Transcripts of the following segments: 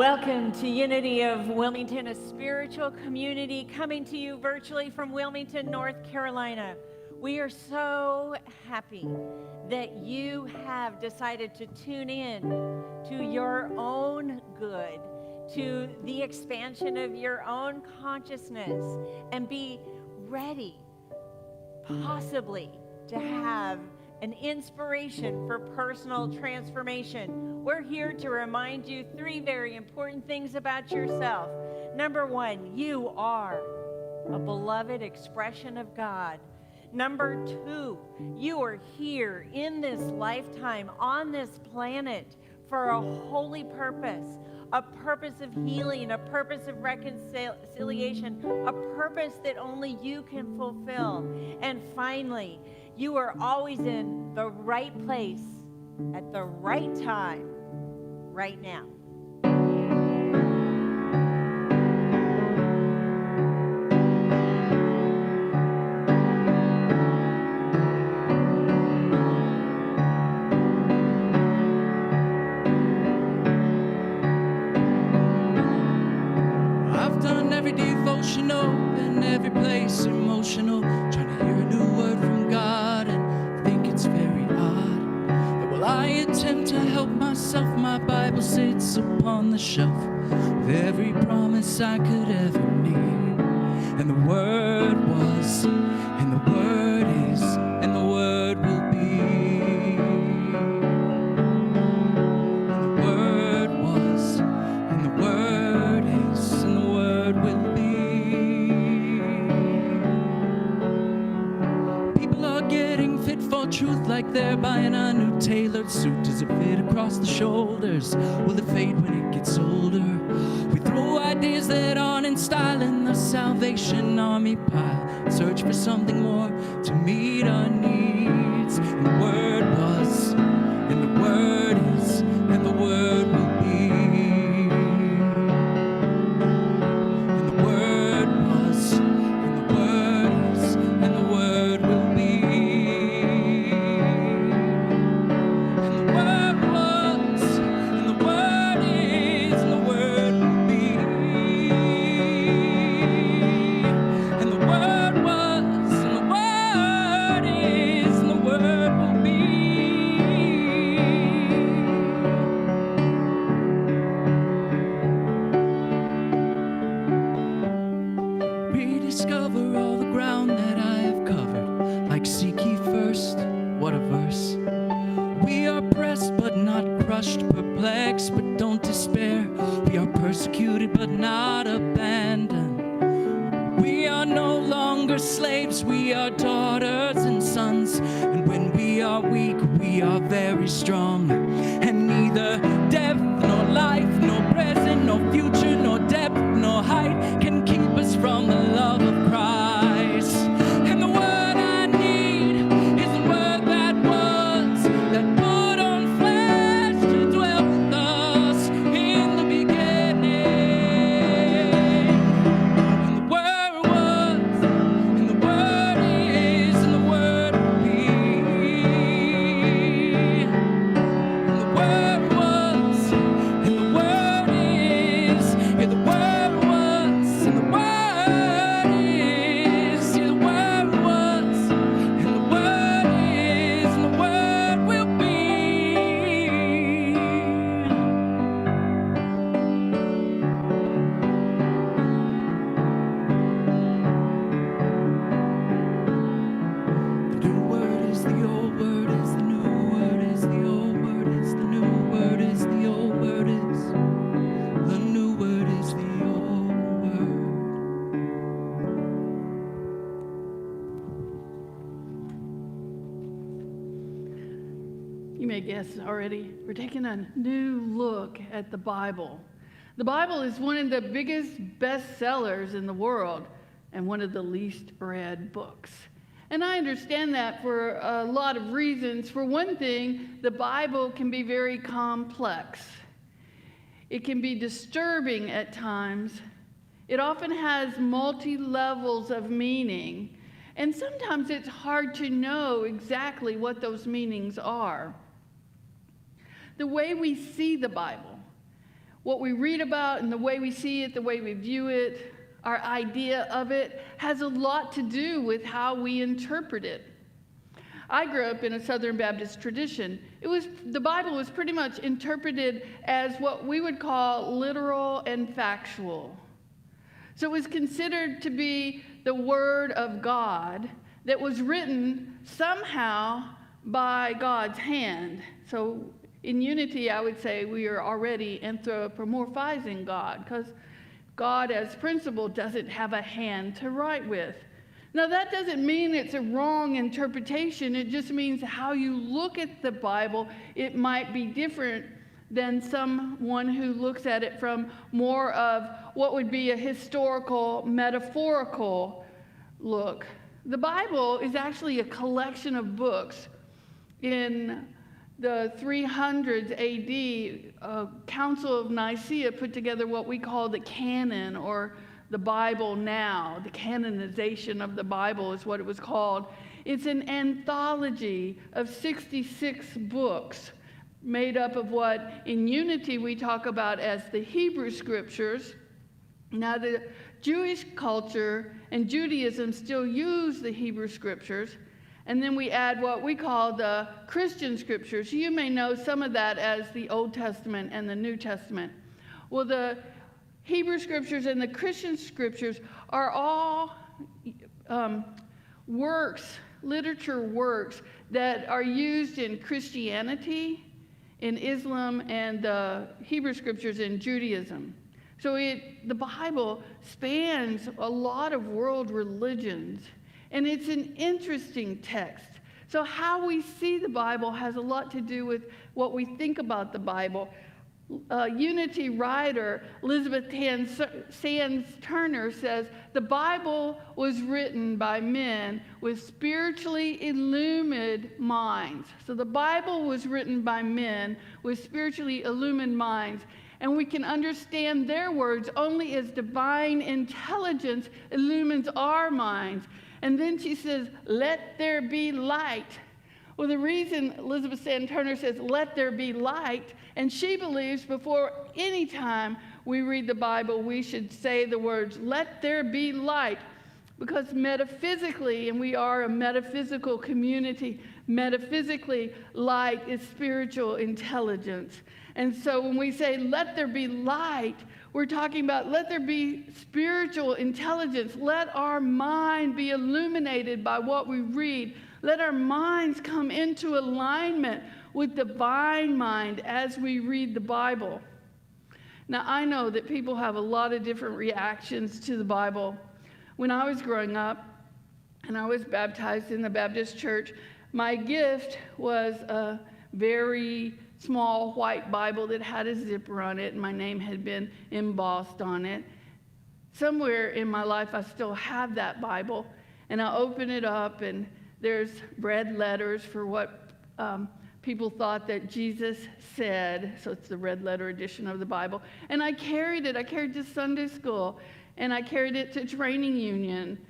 Welcome to Unity of Wilmington, a spiritual community coming to you virtually from Wilmington, North Carolina. We are so happy that you have decided to tune in to your own good, to the expansion of your own consciousness, and be ready, possibly, to have an inspiration for personal transformation. We're here to remind you three very important things about yourself. Number one, you are a beloved expression of God. Number two, you are here in this lifetime on this planet for a holy purpose, a purpose of healing, a purpose of reconciliation, a purpose that only you can fulfill. And finally, you are always in the right place at the right time, right now. I've done every devotional and every place emotional, trying to hear a new word from God, and think it's very odd that while I attempt to help myself, my Bible sits upon the shelf with every promise I could ever need. And the Word was, and the Word is, and the Word will be. And the Word was, and the Word is, and the Word will be. People are getting fit for truth like they're buying a new tailored suit. Does it fit across the shoulders? Will it fade when it gets older? We throw ideas that aren't in style in the Salvation Army pile, search for something more to meet our needs. And the Word was, and the Word is, and the Word will be. And the Word was, and the Word is, and the Word will be. And the Word was, and the Word is, and the Word will be. And the Word was, and the Word is, and the Word will be. Rediscover all the ground that I have covered, like seek ye first. What a verse. We are pressed but not crushed, perplexed but don't despair. We are persecuted but not abandoned. We are no longer slaves, we are daughters and sons. And when we are weak, we are very strong. And neither death nor life, nor present, nor future, nor depth, nor height can keep us from the love of Christ. And the word I need is the word that was, that put on flesh to dwell with us in the beginning. And the word was, and the word is, and the word will be. And the word was, and the word is, yeah, the word was, and the word is, yeah, the word was, and the word is, and the word will be. The new word is the old word is the new word is the old word is the new word is the old word is the new word is the old word. You may guess already, we're taking a new look at the Bible. The Bible is one of the biggest bestsellers in the world and one of the least read books. And I understand that for a lot of reasons. For one thing, the Bible can be very complex. It can be disturbing at times. It often has multi-levels of meaning. And sometimes it's hard to know exactly what those meanings are. The way we see the Bible, what we read about and the way we see it, the way we view it, our idea of it, has a lot to do with how we interpret it. I grew up in a Southern Baptist tradition. The Bible was pretty much interpreted as what we would call literal and factual. So it was considered to be the Word of God that was written somehow by God's hand. So in unity, I would say we are already anthropomorphizing God, because God as principle doesn't have a hand to write with. Now, that doesn't mean it's a wrong interpretation. It just means how you look at the Bible, it might be different than someone who looks at it from more of what would be a historical, metaphorical look. The Bible is actually a collection of books. In the 300s AD, Council of Nicaea put together what we call the canon, or the Bible now. The canonization of the Bible is what it was called. It's an anthology of 66 books made up of what in unity we talk about as the Hebrew Scriptures. Now, the Jewish culture and Judaism still use the Hebrew Scriptures, and then we add what we call the Christian Scriptures. You may know some of that as the Old Testament and the New Testament. Well, the Hebrew Scriptures and the Christian Scriptures are all literature works that are used in Christianity, in Islam, and the Hebrew Scriptures in Judaism. So the Bible spans a lot of world religions, and it's an interesting text. So how we see the Bible has a lot to do with what we think about the Bible. Unity writer Elizabeth Sands Turner says, the Bible was written by men with spiritually illumined minds. So the Bible was written by men with spiritually illumined minds, and we can understand their words only as divine intelligence illumines our minds. And then she says, let there be light. Well, the reason Elizabeth Sands Turner says, let there be light, and she believes before any time we read the Bible, we should say the words, let there be light. Because metaphysically, and we are a metaphysical community, metaphysically, light is spiritual intelligence. And so when we say, let there be light, we're talking about let there be spiritual intelligence. Let our mind be illuminated by what we read. Let our minds come into alignment with divine mind as we read the Bible. Now, I know that people have a lot of different reactions to the Bible. When I was growing up and I was baptized in the Baptist church, my gift was a very small white Bible that had a zipper on it, and my name had been embossed on it. Somewhere in my life, I still have that Bible, and I open it up, and there's red letters for what people thought that Jesus said. So it's the red letter edition of the Bible. And I carried it. I carried it to Sunday school, and I carried it to training union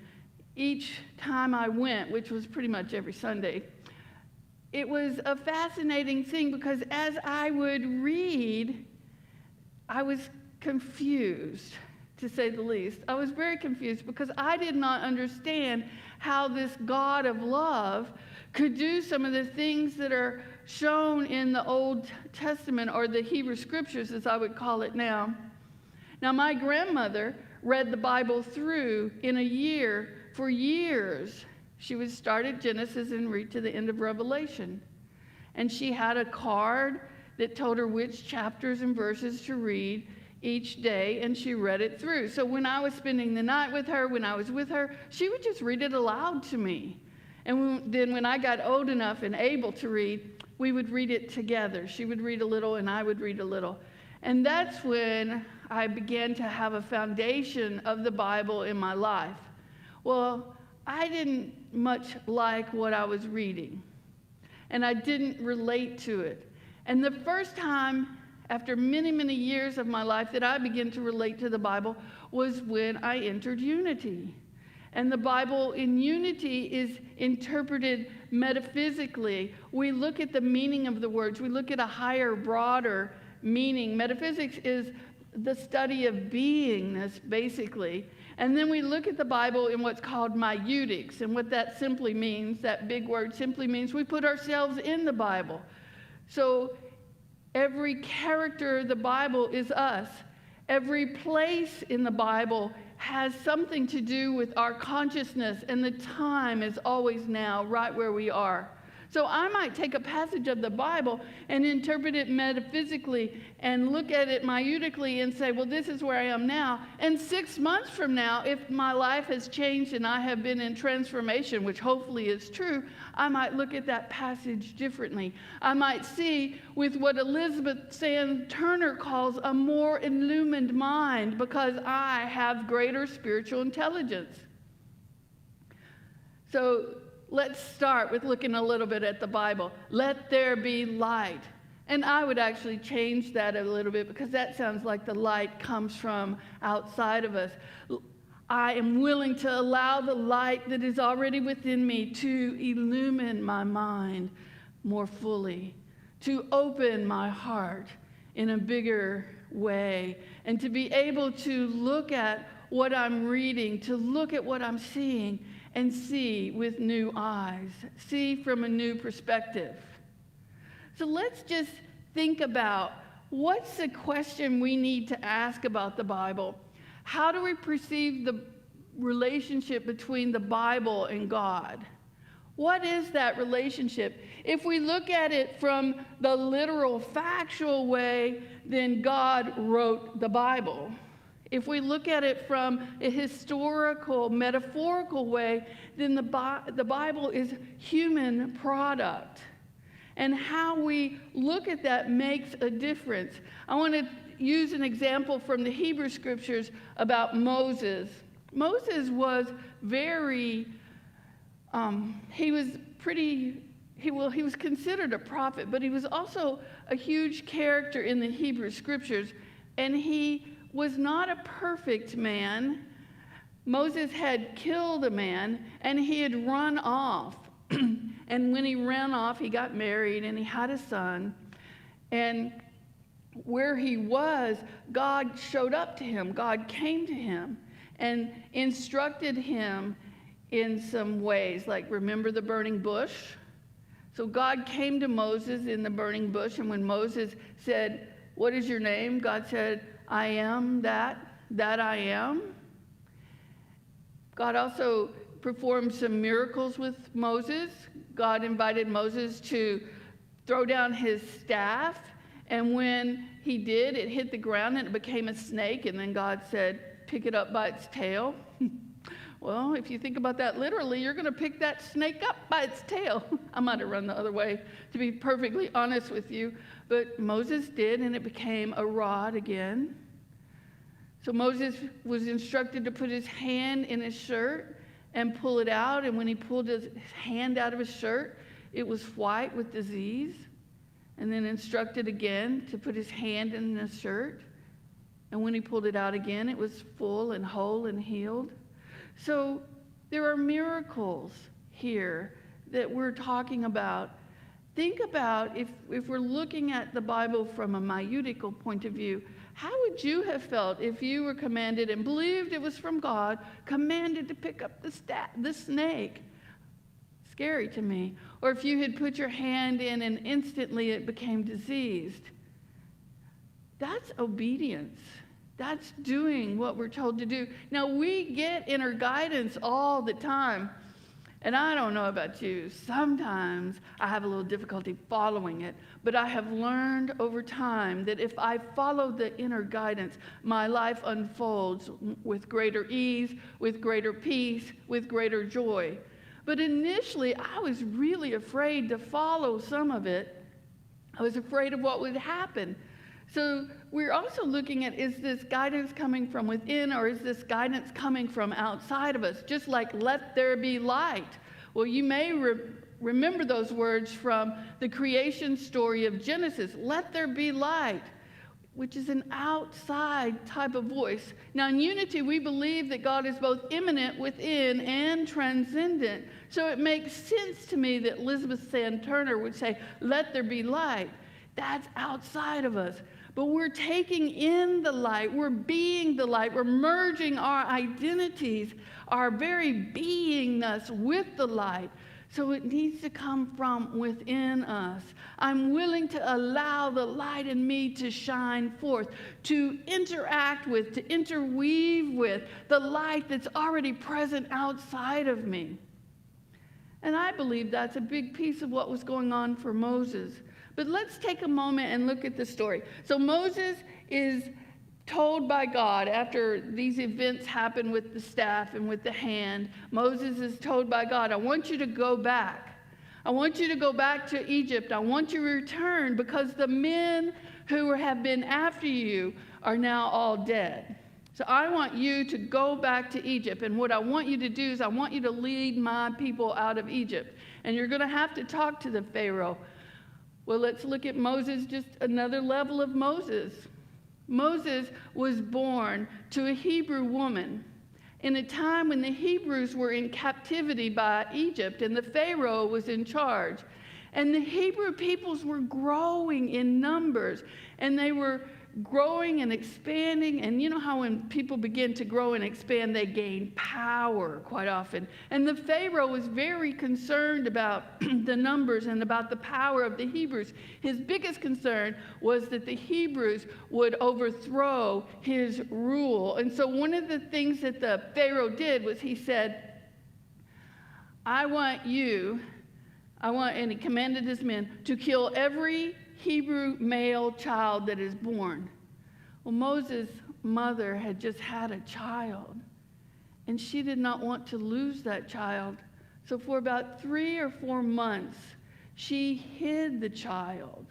each time I went, which was pretty much every Sunday. It was a fascinating thing because as I would read, I was confused, to say the least. I was very confused because I did not understand how this God of love could do some of the things that are shown in the Old Testament, or the Hebrew Scriptures, as I would call it now. Now, my grandmother read the Bible through in a year for years. She would start at Genesis and read to the end of Revelation. And she had a card that told her which chapters and verses to read each day, and she read it through. So when I was spending the night with her, when I was with her, she would just read it aloud to me. And then when I got old enough and able to read, we would read it together. She would read a little and I would read a little. And that's when I began to have a foundation of the Bible in my life. Well, I didn't much like what I was reading, and I didn't relate to it. And the first time, after many, many years of my life, that I began to relate to the Bible was when I entered Unity. And the Bible in Unity is interpreted metaphysically. We look at the meaning of the words. We look at a higher, broader meaning. Metaphysics is the study of beingness, basically. And then we look at the Bible in what's called maieutic, and what that simply means, that big word simply means we put ourselves in the Bible. So every character of the Bible is us. Every place in the Bible has something to do with our consciousness, and the time is always now, right where we are. So I might take a passage of the Bible and interpret it metaphysically and look at it maieutically and say, well, this is where I am now. And 6 months from now, if my life has changed and I have been in transformation, which hopefully is true, I might look at that passage differently. I might see with what Elizabeth Sand Turner calls a more illumined mind, because I have greater spiritual intelligence. So let's start with looking a little bit at the Bible. Let there be light. And I would actually change that a little bit, because that sounds like the light comes from outside of us. I am willing to allow the light that is already within me to illumine my mind more fully, to open my heart in a bigger way, and to be able to look at what I'm reading, to look at what I'm seeing, and see with new eyes, see from a new perspective. So let's just think about, what's the question we need to ask about the Bible? How do we perceive the relationship between the Bible and God? What is that relationship? If we look at it from the literal, factual way, then God wrote the Bible. If we look at it from a historical, metaphorical way, then the Bible is human product. And how we look at that makes a difference. I want to use an example from the Hebrew Scriptures about Moses. Moses was very, he was considered a prophet, but he was also a huge character in the Hebrew Scriptures, and he was not a perfect man. Moses had killed a man, and he had run off. And when he ran off, he got married, and he had a son. And where he was, God showed up to him. God came to him and instructed him in some ways, like, remember the burning bush? So God came to Moses in the burning bush, and when Moses said, what is your name? God said, I am that I am. God also performed some miracles with Moses. God invited Moses to throw down his staff, and when he did, it hit the ground and it became a snake, and then God said, pick it up by its tail. Well, if you think about that literally, you're going to pick that snake up by its tail. I might have run the other way, to be perfectly honest with you. But Moses did, and it became a rod again. So Moses was instructed to put his hand in his shirt and pull it out. And when he pulled his hand out of his shirt, it was white with disease. And then instructed again to put his hand in his shirt. And when he pulled it out again, it was full and whole and healed. So there are miracles here that we're talking about. Think about, if we're looking at the Bible from a maieutic point of view, how would you have felt if you were commanded and believed it was from God, commanded to pick up the snake? Scary to me. Or if you had put your hand in and instantly it became diseased. That's obedience. That's doing what we're told to do. Now, we get inner guidance all the time. And I don't know about you. Sometimes I have a little difficulty following it. But I have learned over time that if I follow the inner guidance, my life unfolds with greater ease, with greater peace, with greater joy. But initially, I was really afraid to follow some of it. I was afraid of what would happen. So we're also looking at, is this guidance coming from within, or is this guidance coming from outside of us? Just like, let there be light. Well, you may remember those words from the creation story of Genesis. Let there be light, which is an outside type of voice. Now, in unity, we believe that God is both immanent within and transcendent. So it makes sense to me that Elizabeth Sand Turner would say, let there be light. that's outside of us. But we're taking in the light. We're being the light. We're merging our identities, our very beingness with the light. So it needs to come from within us. I'm willing to allow the light in me to shine forth, to interact with, to interweave with the light that's already present outside of me. And I believe that's a big piece of what was going on for Moses. But let's take a moment and look at the story. So Moses is told by God, after these events happen with the staff and with the hand, Moses is told by God, I want you to go back. I want you to go back to Egypt. I want you to return because the men who have been after you are now all dead. So I want you to go back to Egypt. And what I want you to do is I want you to lead my people out of Egypt. And you're going to have to talk to the Pharaoh. Well, let's look at Moses, just another level of Moses. Moses was born to a Hebrew woman in a time when the Hebrews were in captivity by Egypt and the Pharaoh was in charge. And the Hebrew peoples were growing in numbers, and they were growing and expanding. And you know how when people begin to grow and expand, they gain power quite often. And the Pharaoh was very concerned about the numbers and about the power of the Hebrews. His biggest concern was that the Hebrews would overthrow his rule. And so one of the things that the Pharaoh did was he said, and he commanded his men to kill every Hebrew male child that is born. Well, Moses' mother had just had a child, and she did not want to lose that child. So for about 3 or 4 months, she hid the child.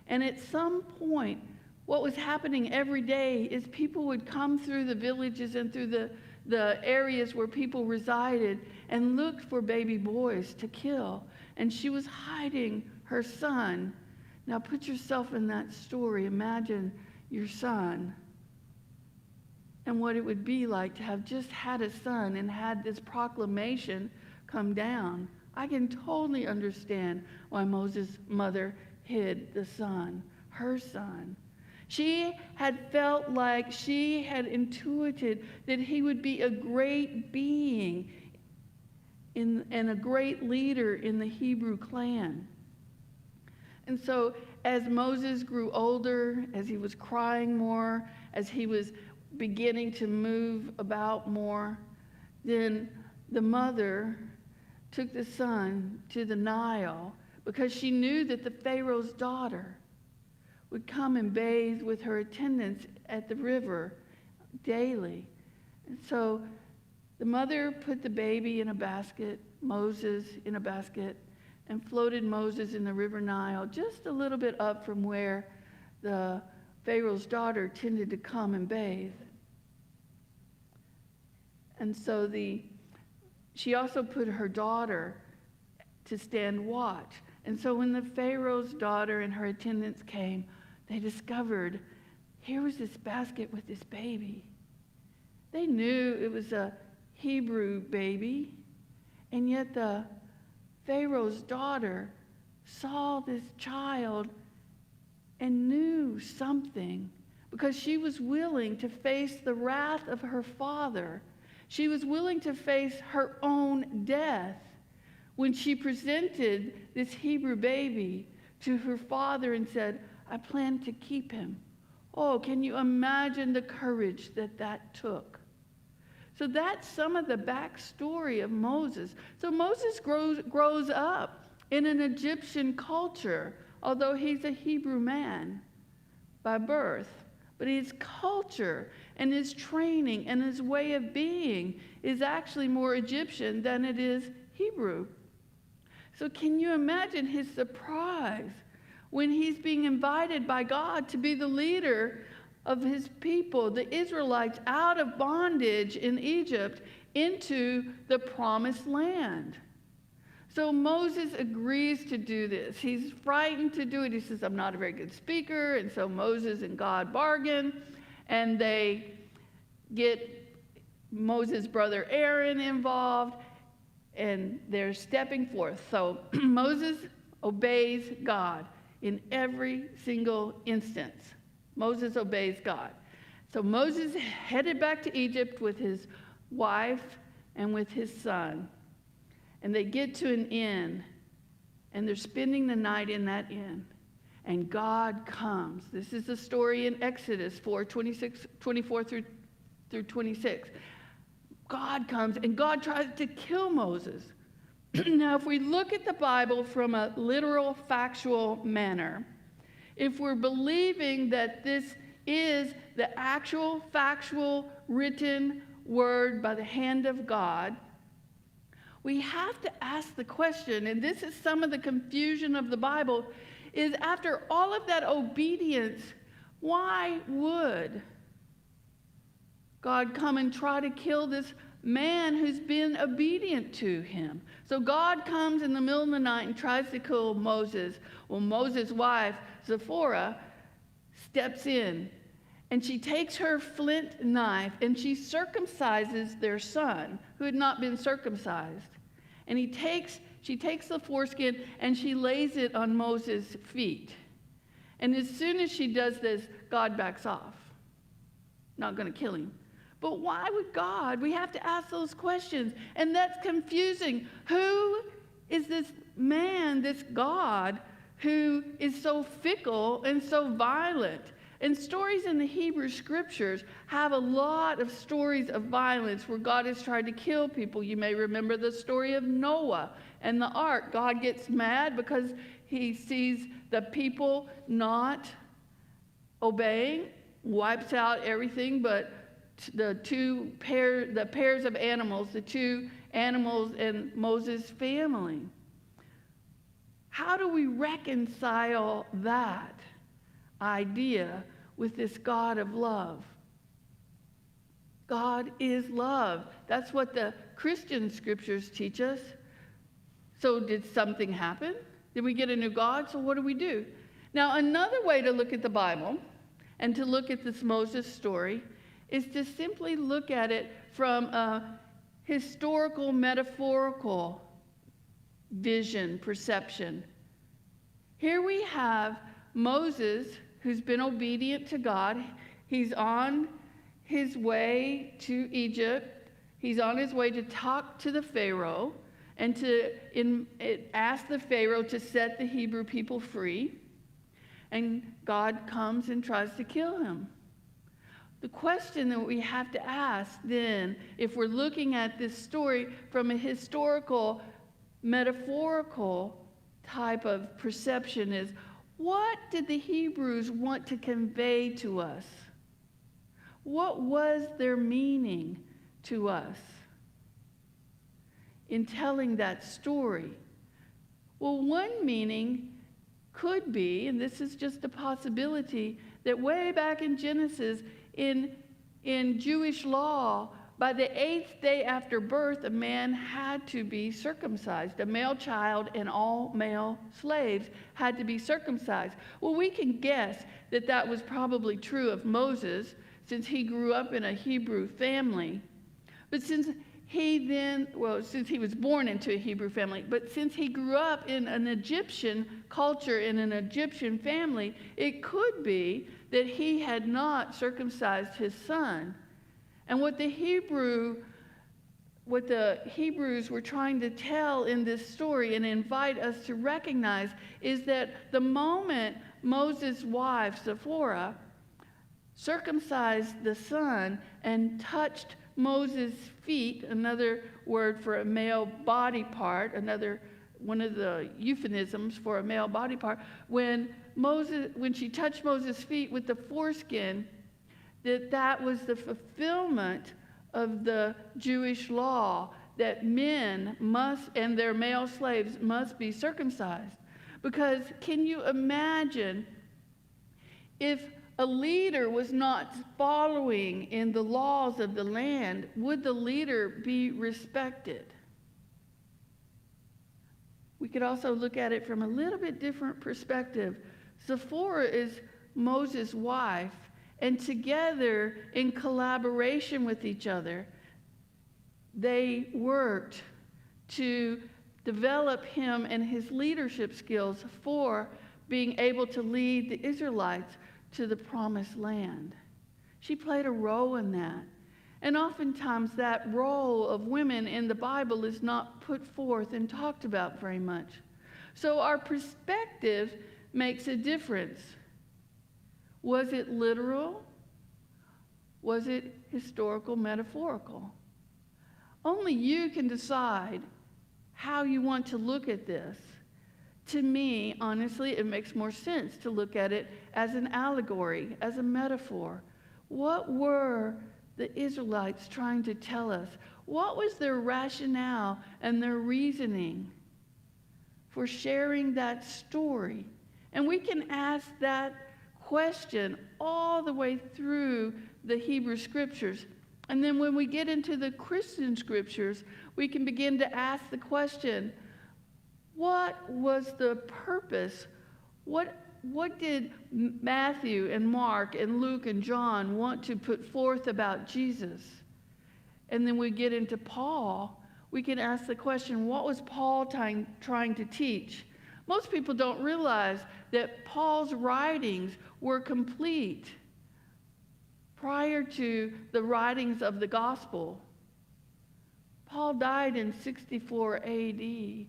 And at some point, what was happening every day is people would come through the villages and through the areas where people resided and look for baby boys to kill. And she was hiding her son. Now put yourself in that story. Imagine your son and what it would be like to have just had a son and had this proclamation come down. I can totally understand why Moses' mother hid the son, her son. She had felt like she had intuited that he would be a great being and a great leader in the Hebrew clan. And so as Moses grew older, as he was crying more, as he was beginning to move about more, then the mother took the son to the Nile because she knew that the Pharaoh's daughter would come and bathe with her attendants at the river daily. And so the mother put the baby in a basket, Moses in a basket, and floated Moses in the river Nile, just a little bit up from where the Pharaoh's daughter tended to come and bathe. And so she also put her daughter to stand watch. And so when the Pharaoh's daughter and her attendants came, they discovered here was this basket with this baby. They knew it was a Hebrew baby, and yet the Pharaoh's daughter saw this child and knew something because she was willing to face the wrath of her father. She was willing to face her own death when she presented this Hebrew baby to her father and said, I plan to keep him. Oh, can you imagine the courage that took? So that's some of the backstory of Moses. So Moses grows up in an Egyptian culture, although he's a Hebrew man by birth. But his culture and his training and his way of being is actually more Egyptian than it is Hebrew. So can you imagine his surprise when he's being invited by God to be the leader of his people, the Israelites, out of bondage in Egypt into the promised land? So Moses agrees to do this. He's frightened to do it. He says, I'm not a very good speaker. And so Moses and God bargain, and they get Moses' brother Aaron involved, and they're stepping forth. So Moses obeys God. in every single instance. Moses obeys God. So Moses headed back to Egypt with his wife and with his son. And they get to an inn, and they're spending the night in that inn. And God comes. This is the story in Exodus 4:24 through 26. God comes, and God tries to kill Moses. Now, if we look at the Bible from a literal, factual manner, if we're believing that this is the actual, factual, written word by the hand of God, we have to ask the question, and this is some of the confusion of the Bible, is after all of that obedience, why would God come and try to kill this man who's been obedient to him? So God comes in the middle of the night and tries to kill Moses. Well, Moses' wife, Zipporah, steps in, and she takes her flint knife and she circumcises their son who had not been circumcised. And she takes the foreskin and she lays it on Moses' feet. And as soon as she does this, God backs off. Not going to kill him. But why would God? We have to ask those questions. And that's confusing. Who is this man, this God, who is so fickle and so violent? And stories in the Hebrew scriptures have a lot of stories of violence where God has tried to kill people. You may remember the story of Noah and the ark. God gets mad because he sees the people not obeying, wipes out everything but the pairs of animals, the two animals in Moses' family. How do we reconcile that idea with this God of love? God is love. That's what the Christian scriptures teach us. So did something happen? Did we get a new God? So what do we do? Now, another way to look at the Bible and to look at this Moses story is to simply look at it from a historical, metaphorical vision, perception. Here we have Moses, who's been obedient to God. He's on his way to Egypt. He's on his way to talk to the Pharaoh and to ask the Pharaoh to set the Hebrew people free. And God comes and tries to kill him. The question that we have to ask then, if we're looking at this story from a historical, metaphorical type of perception, is what did the Hebrews want to convey to us? What was their meaning to us in telling that story? Well, one meaning could be, and this is just a possibility, that way back in Genesis, in Jewish law, by the 8th day after birth, a man had to be circumcised. A male child and all male slaves had to be circumcised. Well, we can guess that that was probably true of Moses, since he grew up in a Hebrew family. But since he was born into a Hebrew family, but since he grew up in an Egyptian culture, in an Egyptian family, it could be that he had not circumcised his son. And what the Hebrews were trying to tell in this story and invite us to recognize is that the moment Moses' wife, Zipporah, circumcised the son and touched Moses' feet, another word for a male body part, one of the euphemisms for a male body part, when she touched Moses' feet with the foreskin, that was the fulfillment of the Jewish law that men must, and their male slaves must be circumcised. Because can you imagine if a leader was not following in the laws of the land, would the leader be respected? We could also look at it from a little bit different perspective. Zipporah is Moses' wife, and together, in collaboration with each other, they worked to develop him and his leadership skills for being able to lead the Israelites to the promised land. She played a role in that. And oftentimes that role of women in the Bible is not put forth and talked about very much. So our perspective makes a difference. Was it literal? Was it historical, metaphorical? Only you can decide how you want to look at this. To me, honestly, it makes more sense to look at it as an allegory, as a metaphor. What were the Israelites trying to tell us? What was their rationale and their reasoning for sharing that story? And we can ask that question all the way through the Hebrew Scriptures. And then when we get into the Christian Scriptures, we can begin to ask the question, what was the purpose? What did Matthew and Mark and Luke and John want to put forth about Jesus? And then we get into Paul, we can ask the question, what was Paul trying to teach? Most people don't realize that Paul's writings were complete prior to the writings of the gospel. Paul died in 64 AD.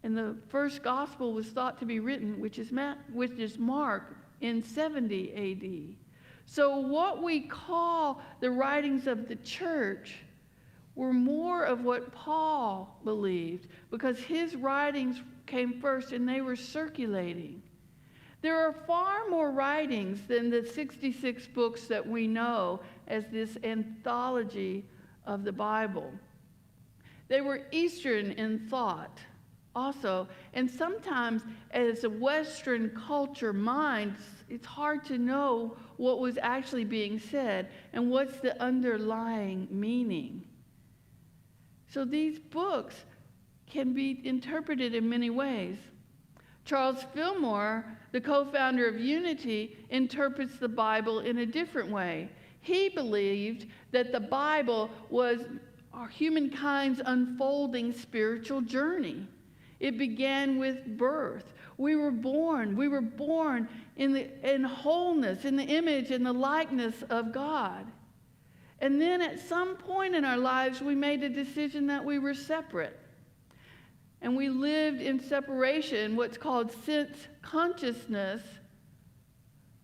And the first gospel was thought to be written, which is Mark, in 70 AD. So what we call the writings of the church were more of what Paul believed, because his writings came first and they were circulating. There are far more writings than the 66 books that we know as this anthology of the Bible. They were Eastern in thought also, and sometimes as a Western culture mind, it's hard to know what was actually being said and what's the underlying meaning. So these books can be interpreted in many ways. Charles Fillmore, the co-founder of Unity, interprets the Bible in a different way. He believed that the Bible was humankind's unfolding spiritual journey. It began with birth. We were born in wholeness, in the image and the likeness of God. And then at some point in our lives, we made a decision that we were separate. And we lived in separation, what's called sense consciousness,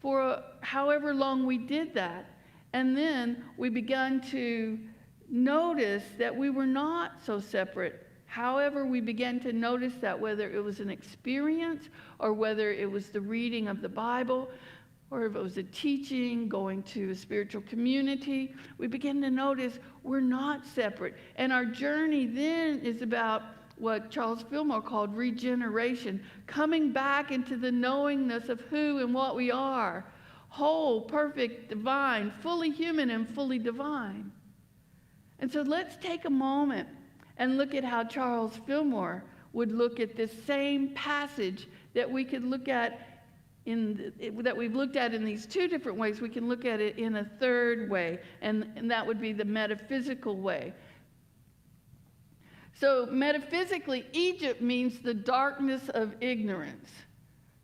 for however long we did that. And then we began to notice that we were not so separate. However, we began to notice that whether it was an experience or whether it was the reading of the Bible or if it was a teaching, going to a spiritual community, we began to notice we're not separate. And our journey then is about what Charles Fillmore called regeneration, coming back into the knowingness of who and what we are, whole, perfect, divine, fully human and fully divine. And so let's take a moment and look at how Charles Fillmore would look at this same passage that we could look at that we've looked at in these two different ways. We can look at it in a third way, and that would be the metaphysical way. So metaphysically, Egypt means the darkness of ignorance.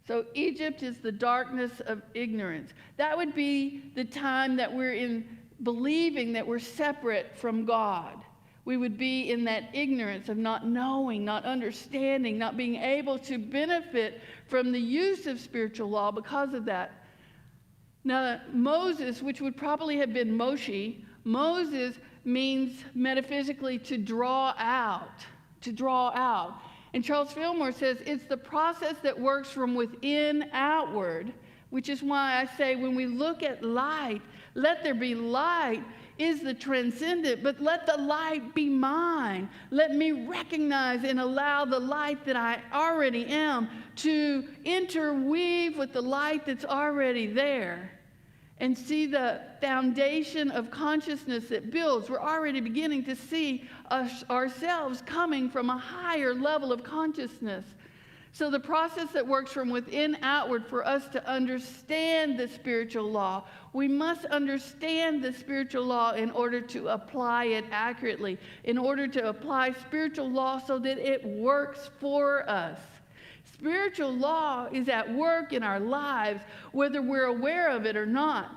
So Egypt is the darkness of ignorance. That would be the time that we're in believing that we're separate from God. We would be in that ignorance of not knowing, not understanding, not being able to benefit from the use of spiritual law because of that. Now, Moses, which would probably have been Moshe, Moses means metaphysically to draw out, to draw out. And Charles Fillmore says it's the process that works from within outward, which is why I say when we look at light, let there be light, is the transcendent, but let the light be mine. Let me recognize and allow the light that I already am to interweave with the light that's already there and see the foundation of consciousness that builds. We're already beginning to see ourselves coming from a higher level of consciousness. So the process that works from within outward for us to understand the spiritual law, we must understand the spiritual law in order to apply it accurately, in order to apply spiritual law so that it works for us. Spiritual law is at work in our lives, whether we're aware of it or not.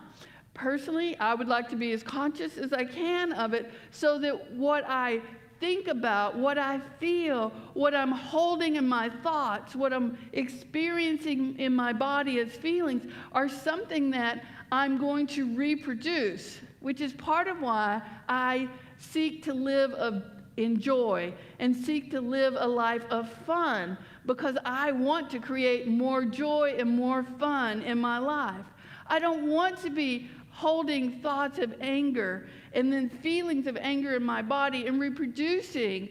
Personally, I would like to be as conscious as I can of it so that what I think about, what I feel, what I'm holding in my thoughts, what I'm experiencing in my body as feelings are something that I'm going to reproduce, which is part of why I seek to live in joy and seek to live a life of fun, because I want to create more joy and more fun in my life. I don't want to be holding thoughts of anger and then feelings of anger in my body and reproducing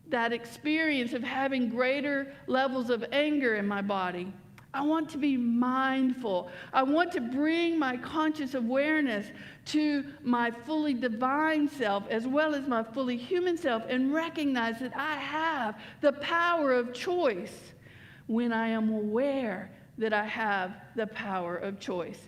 that experience of having greater levels of anger in my body. I want to be mindful. I want to bring my conscious awareness to my fully divine self as well as my fully human self and recognize that I have the power of choice when I am aware that I have the power of choice.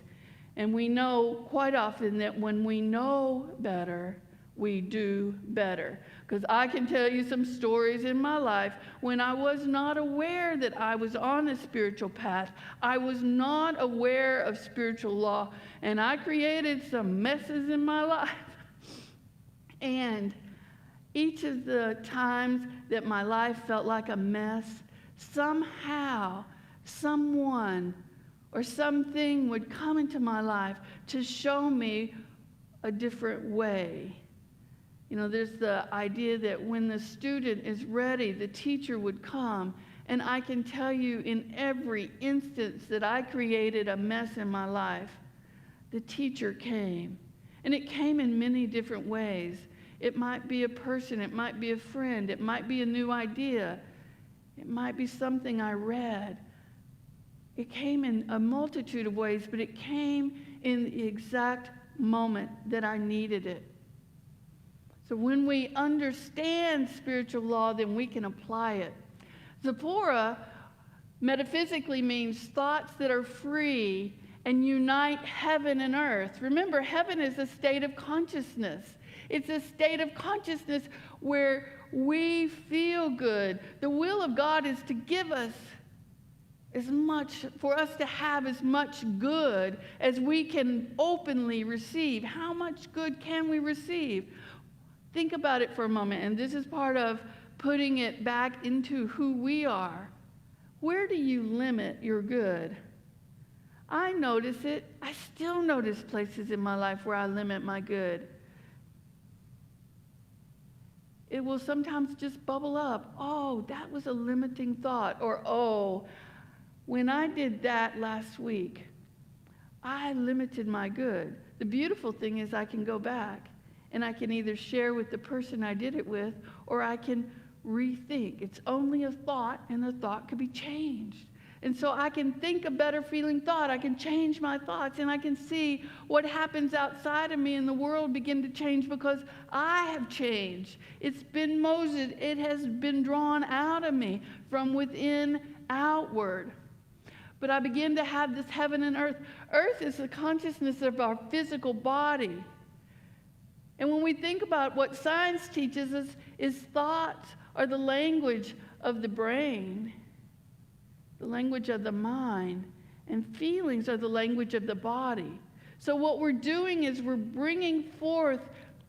And we know quite often that when we know better, we do better. Because I can tell you some stories in my life when I was not aware that I was on a spiritual path. I was not aware of spiritual law, and I created some messes in my life. And each of the times that my life felt like a mess, somehow, someone or something would come into my life to show me a different way. You know, there's the idea that when the student is ready, the teacher would come. And I can tell you in every instance that I created a mess in my life, the teacher came. And it came in many different ways. It might be a person, it might be a friend, it might be a new idea, it might be something I read. It came in a multitude of ways, but it came in the exact moment that I needed it. So when we understand spiritual law, then we can apply it. Zipporah metaphysically means thoughts that are free and unite heaven and earth. Remember, heaven is a state of consciousness. It's a state of consciousness where we feel good. The will of God is to give us for us to have as much good as we can openly receive. How much good can we receive? Think about it for a moment, and this is part of putting it back into who we are. Where do you limit your good? I notice it. I still notice places in my life where I limit my good. It will sometimes just bubble up. Oh, that was a limiting thought. Or, oh, when I did that last week, I limited my good. The beautiful thing is I can go back and I can either share with the person I did it with, or I can rethink. It's only a thought, and the thought could be changed. And so I can think a better feeling thought. I can change my thoughts, and I can see what happens outside of me in the world begin to change because I have changed. It's been molded. It has been drawn out of me from within outward. But I begin to have this heaven and earth. Earth is the consciousness of our physical body. And when we think about what science teaches us, is thoughts are the language of the brain, the language of the mind, and feelings are the language of the body. So what we're doing is we're bringing forth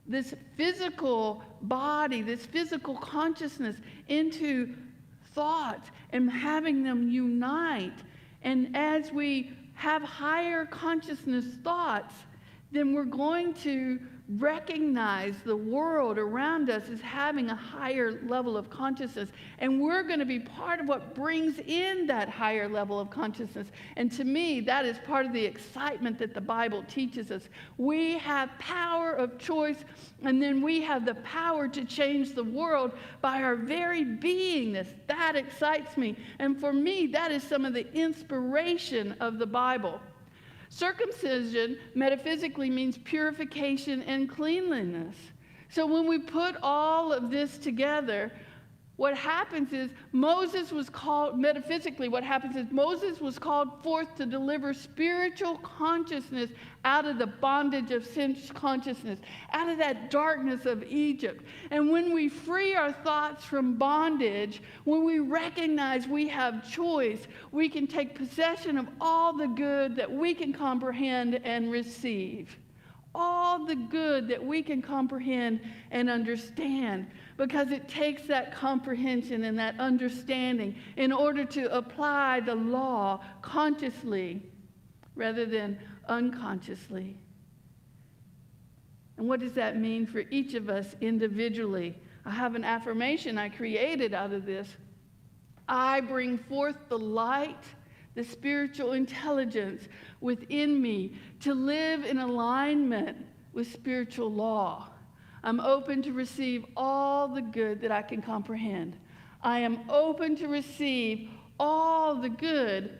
this physical body, this physical consciousness into thoughts and having them unite. And as we have higher consciousness thoughts, then we're going to recognize the world around us as having a higher level of consciousness. And we're going to be part of what brings in that higher level of consciousness. And to me, that is part of the excitement that the Bible teaches us. We have power of choice, and then we have the power to change the world by our very beingness. That excites me. And for me, that is some of the inspiration of the Bible. Circumcision metaphysically means purification and cleanliness. So when we put all of this together, What happens is Moses was called, metaphysically, what happens is Moses was called forth to deliver spiritual consciousness out of the bondage of sense consciousness, out of that darkness of Egypt. And when we free our thoughts from bondage, when we recognize we have choice, we can take possession of all the good that we can comprehend and receive. All the good that we can comprehend and understand, because it takes that comprehension and that understanding in order to apply the law consciously rather than unconsciously. And what does that mean for each of us individually? I have an affirmation I created out of this. I bring forth the light, the spiritual intelligence within me to live in alignment with spiritual law. I'm open to receive all the good that I can comprehend. I am open to receive all the good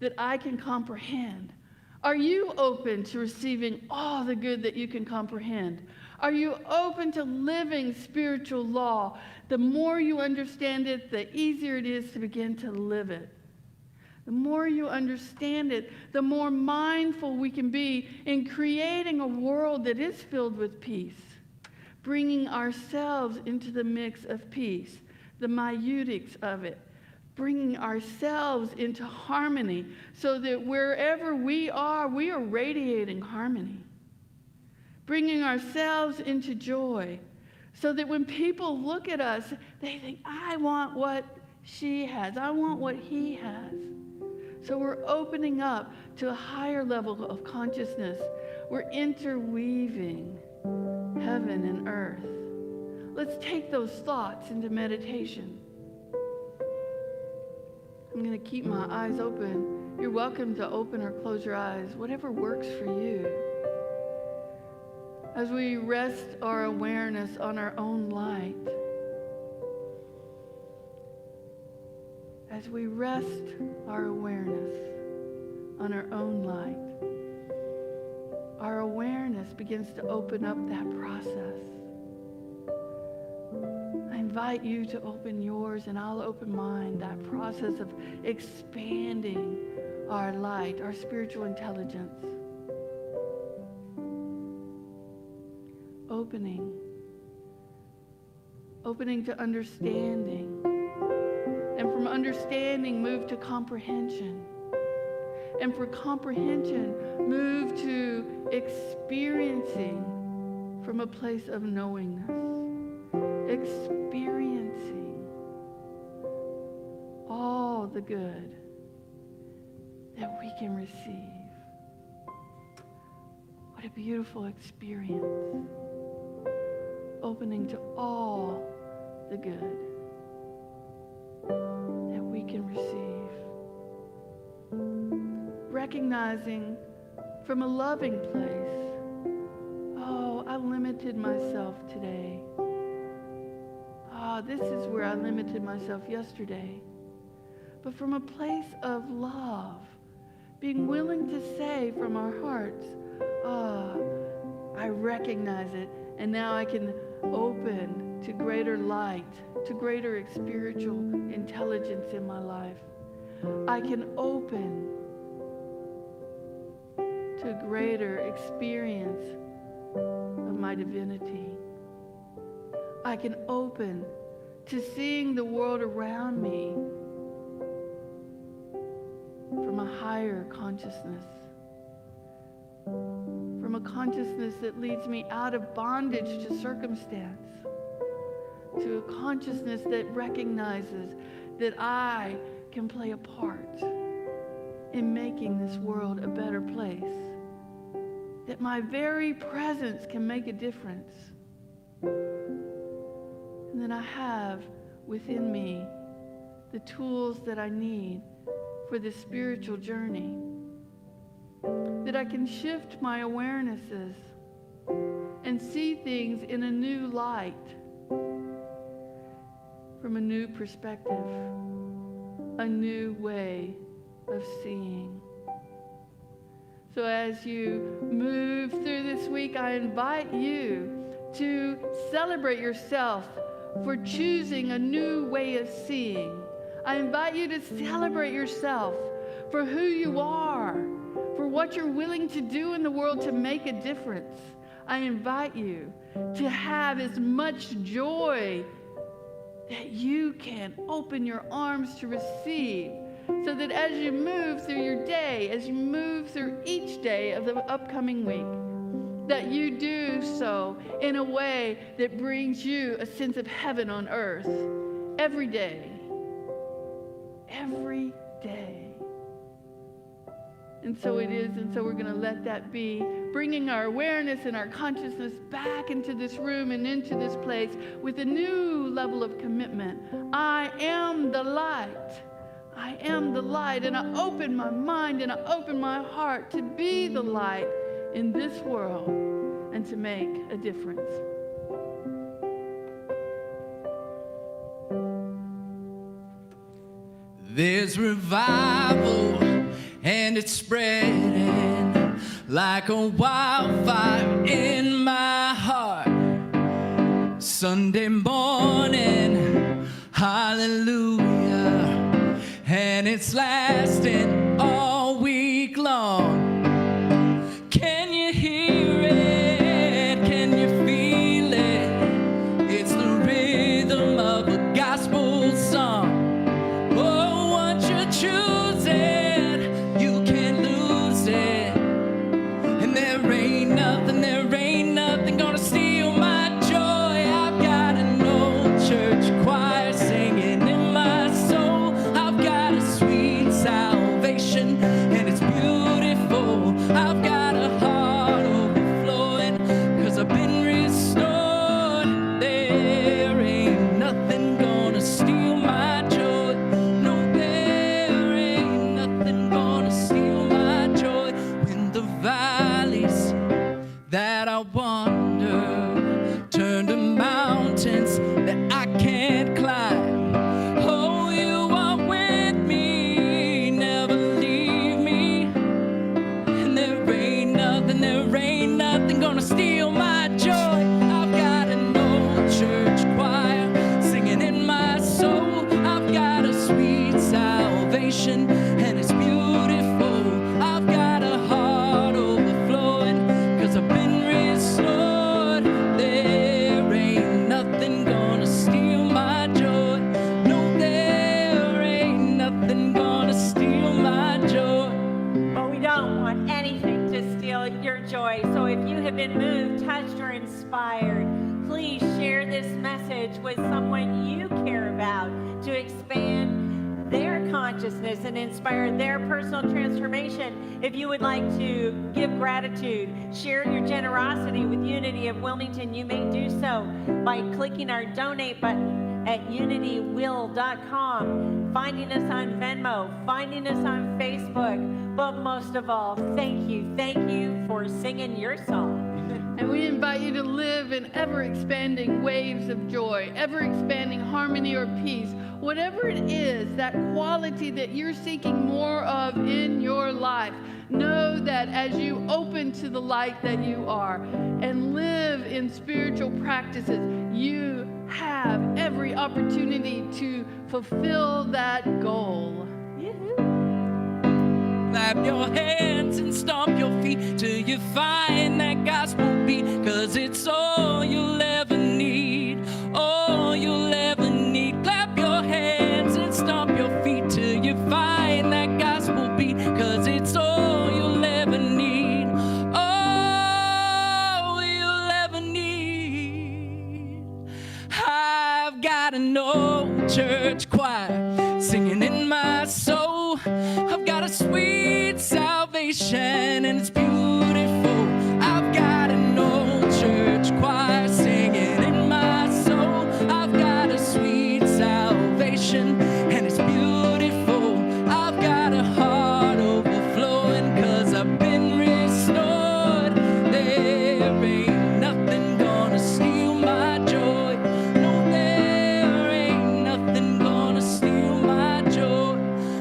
that I can comprehend. Are you open to receiving all the good that you can comprehend? Are you open to living spiritual law? The more you understand it, the easier it is to begin to live it. The more you understand it, the more mindful we can be in creating a world that is filled with peace, bringing ourselves into the mix of peace, the minutics of it, bringing ourselves into harmony so that wherever we are radiating harmony, bringing ourselves into joy so that when people look at us, they think, I want what she has, I want what he has. So we're opening up to a higher level of consciousness. We're interweaving heaven and earth. Let's take those thoughts into meditation. I'm going to keep my eyes open. You're welcome to open or close your eyes, whatever works for you. As we rest our awareness on our own light, as we rest our awareness on our own light, our awareness begins to open up that process. I invite you to open yours and I'll open mine, that process of expanding our light, our spiritual intelligence. Opening to understanding. And from understanding, move to comprehension. And for comprehension, move to experiencing from a place of knowingness. Experiencing all the good that we can receive. What a beautiful experience. Opening to all the good that we can receive. Recognizing from a loving place, oh, I limited myself today. This is where I limited myself yesterday. But from a place of love, being willing to say from our hearts, I recognize it, and now I can open to greater light, to greater spiritual intelligence in my life. I can open to greater experience of my divinity. I can open to seeing the world around me from a higher consciousness, from a consciousness that leads me out of bondage to circumstance, to a consciousness that recognizes that I can play a part in making this world a better place, that my very presence can make a difference. And then I have within me the tools that I need for the spiritual journey, that I can shift my awarenesses and see things in a new light, from a new perspective, a new way of seeing. So as you move through this week, I invite you to celebrate yourself for choosing a new way of seeing. I invite you to celebrate yourself for who you are, for what you're willing to do in the world to make a difference. I invite you to have as much joy that you can open your arms to receive, so that as you move through your day, as you move through each day of the upcoming week, that you do so in a way that brings you a sense of heaven on earth every day. Every day. And so it is, and so we're going to let that be, bringing our awareness and our consciousness back into this room and into this place with a new level of commitment. I am the light. I am the light, and I open my mind and I open my heart to be the light in this world and to make a difference. There's revival and it's spreading like a wildfire in my heart. Sunday morning, hallelujah, and it's lasting all week long. Can you hear it? Can you feel it? It's the rhythm of a gospel song. Oh, once you choose it, you can't lose it. And there ain't nothing gonna steal my joy. I've got an old church choir singing in my soul. I've got a sweet salvation, and it's beautiful. I've got a heart overflowing, 'cause I've been restored. There ain't nothing gonna steal my joy. No, there ain't nothing gonna steal my joy. When the valleys that I wander turn to mountains that I can't climb. Oh, you are with me, never leave me. And there ain't nothing gonna steal my joy. I've got an old church choir singing in my soul. I've got a sweet salvation, and it's beautiful. I've got a heart overflowing, 'cause I've been restored. There ain't nothing gonna steal my joy. No, there ain't nothing gonna steal my joy. But we don't want anything to steal your joy. So if you have been moved, touched, or inspired, please share this message with someone you care about to expand their consciousness and inspire their personal transformation. If you would like to give gratitude, share your generosity with Unity of Wilmington, you may do so by clicking our donate button at unitywill.com, finding us on Venmo, finding us on Facebook. But most of all, thank you for singing your song. And we invite you to live in ever-expanding waves of joy, ever-expanding harmony or peace. Whatever it is, that quality that you're seeking more of in your life, know that as you open to the light that you are and live in spiritual practices, you have every opportunity to fulfill that goal. Clap your hands and stomp your feet till you find that gospel beat, 'cause it's all you'll ever need, all you'll ever need. Clap your hands and stomp your feet till you find that gospel beat, 'cause it's all you'll ever need, all you'll ever need. I've got an old church choir singing in my soul. I've got a sweet salvation, and it's beautiful. I've got an old church choir singing in my soul. I've got a sweet salvation, and it's beautiful. I've got a heart overflowing, 'cause I've been restored. There ain't nothing gonna steal my joy. No, there ain't nothing gonna steal my joy.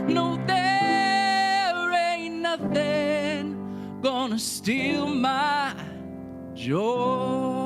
No, there ain't nothing gonna steal my joy.